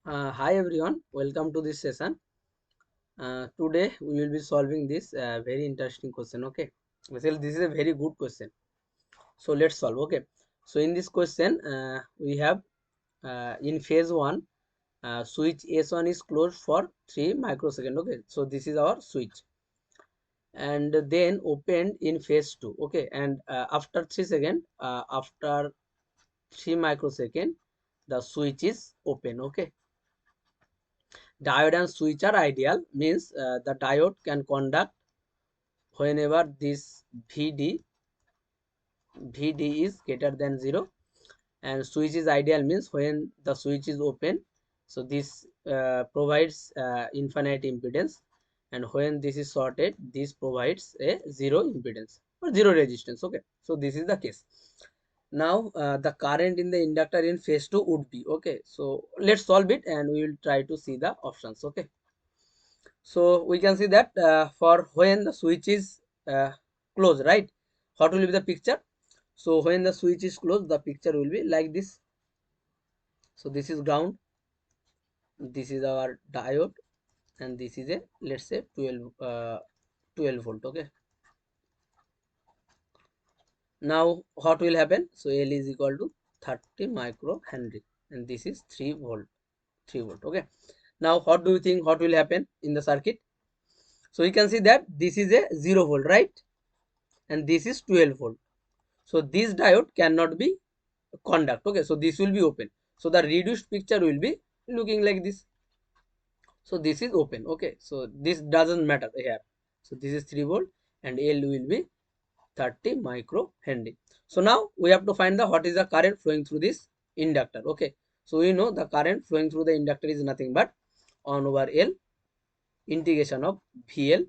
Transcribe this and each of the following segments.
Hi everyone, welcome to this session. Today we will be solving this very interesting question. Okay, basically this is a very good question. So let's solve. Okay, so in this question we have in phase 1 switch S1 is closed for 3 microseconds. Okay, so this is our switch, and then opened in phase 2. Okay, and after 3 seconds, after 3 microsecond, the switch is open. Okay, diode and switch are ideal, means the diode can conduct whenever this Vd is greater than 0, and switch is ideal means when the switch is open. So this provides infinite impedance, and when this is shorted, this provides a zero impedance or zero resistance. Okay, so this is the case. Now the current in the inductor in phase 2 would be, okay, so let's solve it and we will try to see the options. Okay, so we can see that for when the switch is closed, right, what will be the picture? So when the switch is closed, the picture will be like this. So this is ground, this is our diode, and this is a, let's say, 12 volt. Okay, now what will happen? So L is equal to 30 micro henry, and this is 3 volt. Okay, now what do you think what will happen in the circuit? So you can see that this is a 0 volt, right, and this is 12 volt. So this diode cannot be conduct. Okay, so this will be open, so the reduced picture will be looking like this. So this is open. Okay, so this doesn't matter here. So this is 3 volt and L will be 30 micro henry. So now we have to find the what is the current flowing through this inductor. Okay, so we know the current flowing through the inductor is nothing but 1 over L integration of VL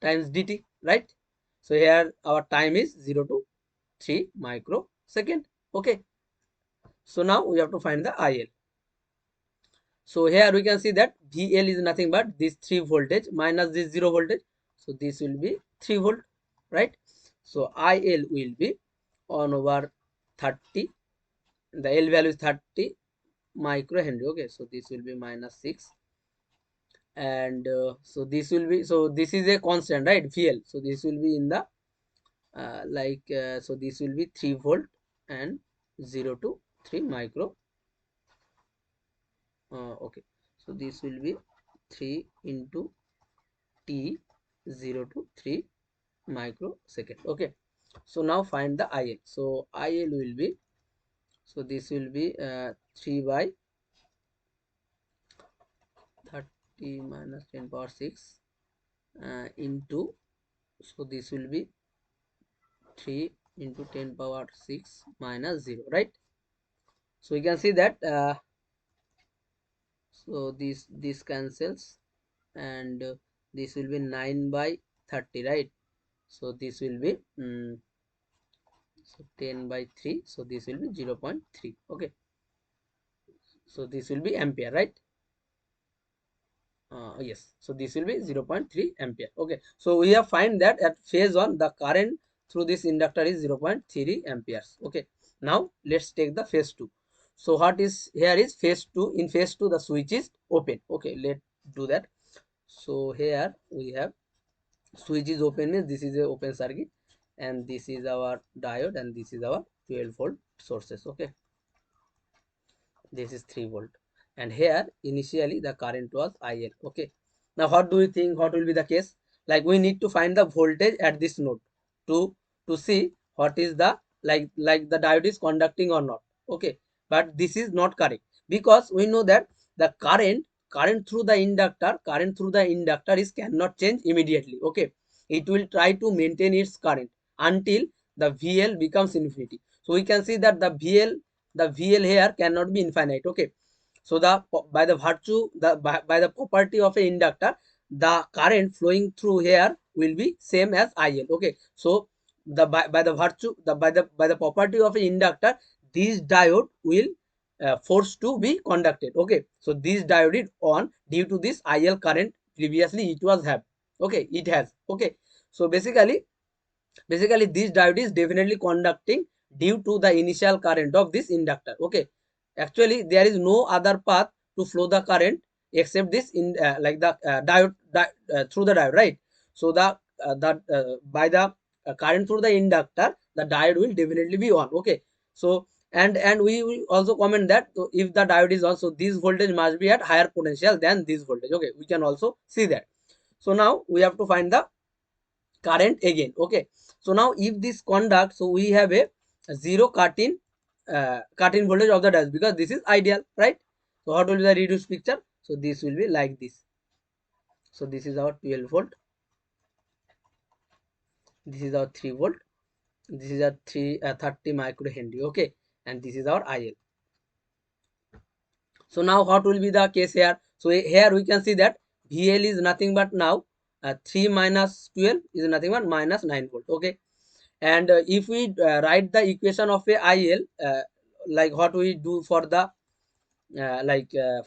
times dt, right? So here our time is 0 to 3 microsecond. Okay, so now we have to find the IL. So here we can see that VL is nothing but this 3 voltage minus this 0 voltage. So this will be 3 volt, right? So IL will be 1 over 30. The L value is 30 micro henry. Okay, so this will be minus 6. And so this will be, so this is a constant, right? VL. So this will be in the so this will be 3 volt and 0 to 3 micro. Okay, so this will be 3 into t 0 to 3 microsecond. Okay, so now find the IL. So IL will be, so this will be 3 by 30 minus 10 power 6 into, so this will be 3 into 10 power 6 minus 0, right? So you can see that so this cancels, and this will be 9 by 30, right? So this will be so 10 by 3, so this will be 0 0.3. Okay, so this will be ampere, right? Yes, so this will be 0 0.3 ampere. Okay, so we have find that at phase 1 the current through this inductor is 0 0.3 amperes. Okay, now let's take the phase 2. So what is here is phase 2. In phase 2 the switch is open. Okay, let's do that. So here we have switch is open, means this is a open circuit, and this is our diode, and this is our 12 volt sources. Okay, this is 3 volt, and here initially the current was IL. Okay, now what do you think what will be the case? Like we need to find the voltage at this node to see what is the, like the diode is conducting or not. Okay, but this is not correct, because we know that the current through the inductor is cannot change immediately. Okay, it will try to maintain its current until the VL becomes infinity. So we can see that the VL here cannot be infinite. Okay, so the by the virtue by the property of an inductor, the current flowing through here will be same as IL. Okay, so the by the virtue by the property of an inductor, this diode will forced to be conducted. Okay, so this diode is on due to this IL current previously it was have. Okay, it has. Okay, so basically this diode is definitely conducting due to the initial current of this inductor. Okay, actually there is no other path to flow the current except this in like the diode through the diode, right? So by the current through the inductor, the diode will definitely be on. Okay, so and we will also comment that if the diode is on, so this voltage must be at higher potential than this voltage. Okay, we can also see that. So now we have to find the current again. Okay, so now if this conduct, so we have a zero cut-in voltage of the diode because this is ideal, right? So what will be the reduced picture? So this will be like this. So this is our 12 volt, this is our 3 volt, this is our 30 microhenry. Okay, and this is our IL. So now what will be the case here? So here we can see that VL is nothing but now 3 minus 12 is nothing but minus 9 volt. Okay, and if we write the equation of a IL like what we do for the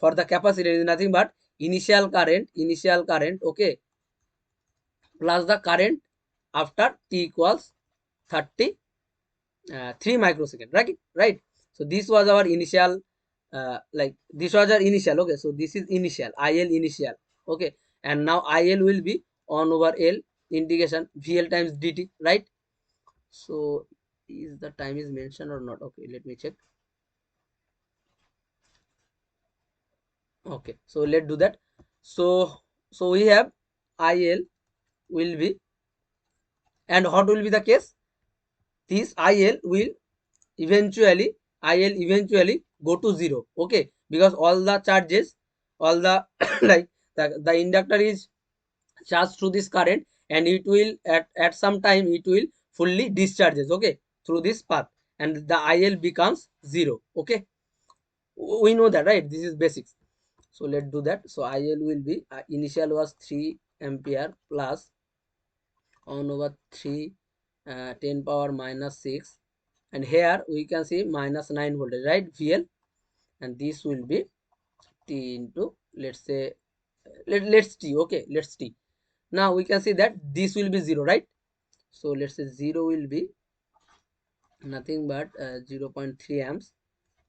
for the capacitor is nothing but initial current, okay, plus the current after t equals 33 microsecond, right? So this was our initial this was our initial. Okay, so this is initial IL initial. Okay, and now IL will be 1 over L integration VL times dt, right? So is the time is mentioned or not? Okay, let me check. Okay, so let's do that. So we have IL will be, and what will be the case? This IL eventually go to zero. Okay, because all the charges, all the like the inductor is charged through this current, and it will at some time it will fully discharges, okay, through this path, and the IL becomes zero. Okay, we know that, right? This is basics. So let's do that. So IL will be initial was 3 ampere plus 1 over 3 10 power minus 6, and here we can see minus 9 voltage, right? VL, and this will be T into, let's say, let's T. Okay, let's T. Now we can see that this will be 0, right? So let's say 0 will be nothing but 0.3 amps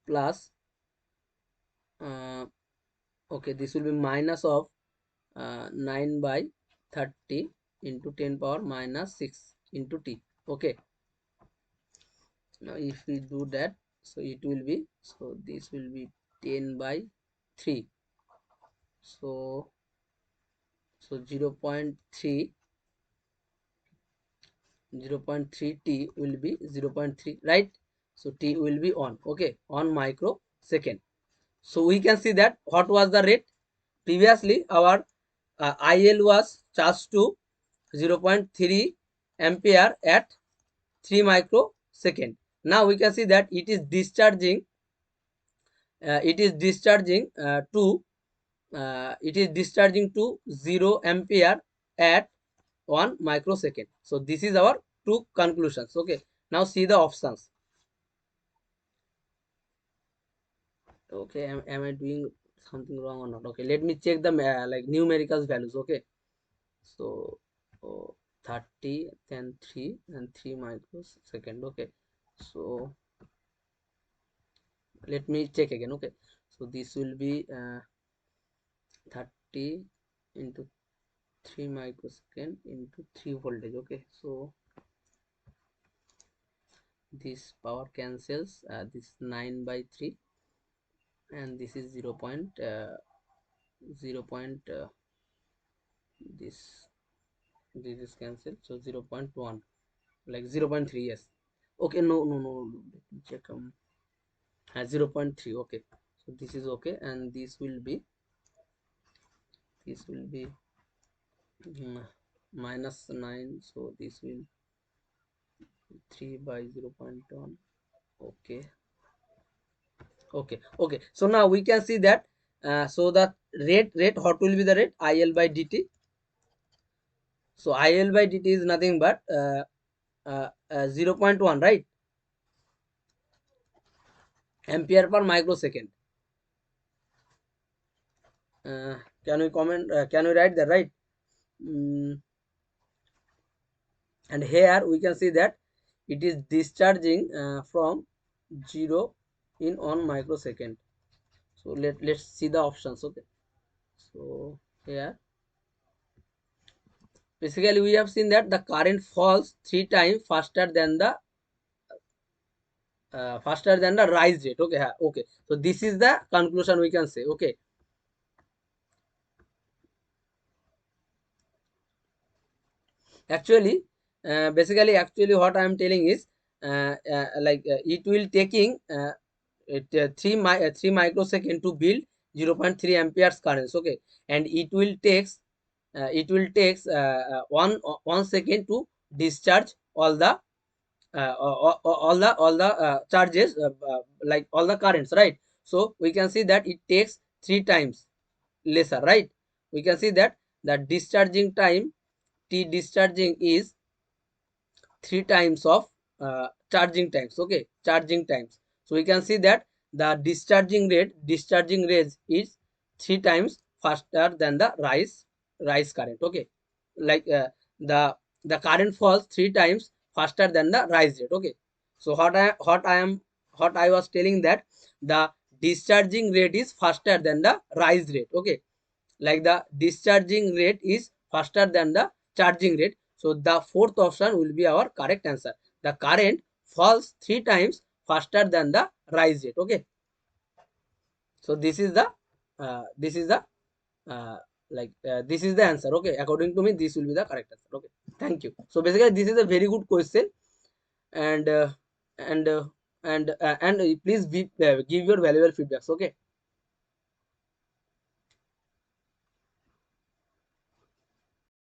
plus okay, this will be minus of 9 by 30 into 10 power minus 6 into T. Okay, now if we do that, so it will be, so this will be 10 by 3. So 0.3 T will be 0.3, right? So T will be on. Okay, on microsecond. So we can see that what was the rate previously. Our IL was charged to 0.3 ampere at 3 microsecond. Now we can see that it is discharging to 0 ampere at 1 microsecond. So this is our two conclusions. Okay, now see the options. Okay, am I doing something wrong or not? Okay, let me check the like numerical values. Okay, so 30, then 3 and 3 microsecond. Okay, so let me check again. Okay, so this will be 30 into 3 microsecond into 3 voltage. Okay, so this power cancels, this 9 by 3, and this is 0 point this is cancelled, so 0.1, like 0.3. Yes, okay, no, let me check. 0.3. Okay, so this is okay, and this will be minus 9, so this will 3 by 0.1. Okay, okay, so now we can see that so the rate, what will be the rate? IL by dt. So IL by dt is nothing but 0.1, right? Ampere per microsecond. Can we comment? Can we write that, right? And here we can see that it is discharging from 0 in 1 microsecond. So let's see the options. Okay, so here basically we have seen that the current falls 3 times faster than the rise rate. Okay, okay, so this is the conclusion we can say. Okay, actually basically actually what I am telling is it will taking 3 microsecond to build 0.3 amperes currents. Okay, and it will takes 1 second to discharge all the charges, like all the currents, right? So we can see that it takes 3 times lesser, right? We can see that the discharging time, t discharging, is 3 times of charging times. Okay, charging times. So we can see that the discharging rate is 3 times faster than the rise current. Okay, like the current falls 3 times faster than the rise rate. Okay, so what I was telling that the discharging rate is faster than the rise rate. Okay, like the discharging rate is faster than the charging rate. So the fourth option will be our correct answer. The current falls 3 times faster than the rise rate. Okay, so this is the answer. Okay, according to me, this will be the correct answer. Okay, thank you. So basically, this is a very good question, and and please give your valuable feedbacks. Okay.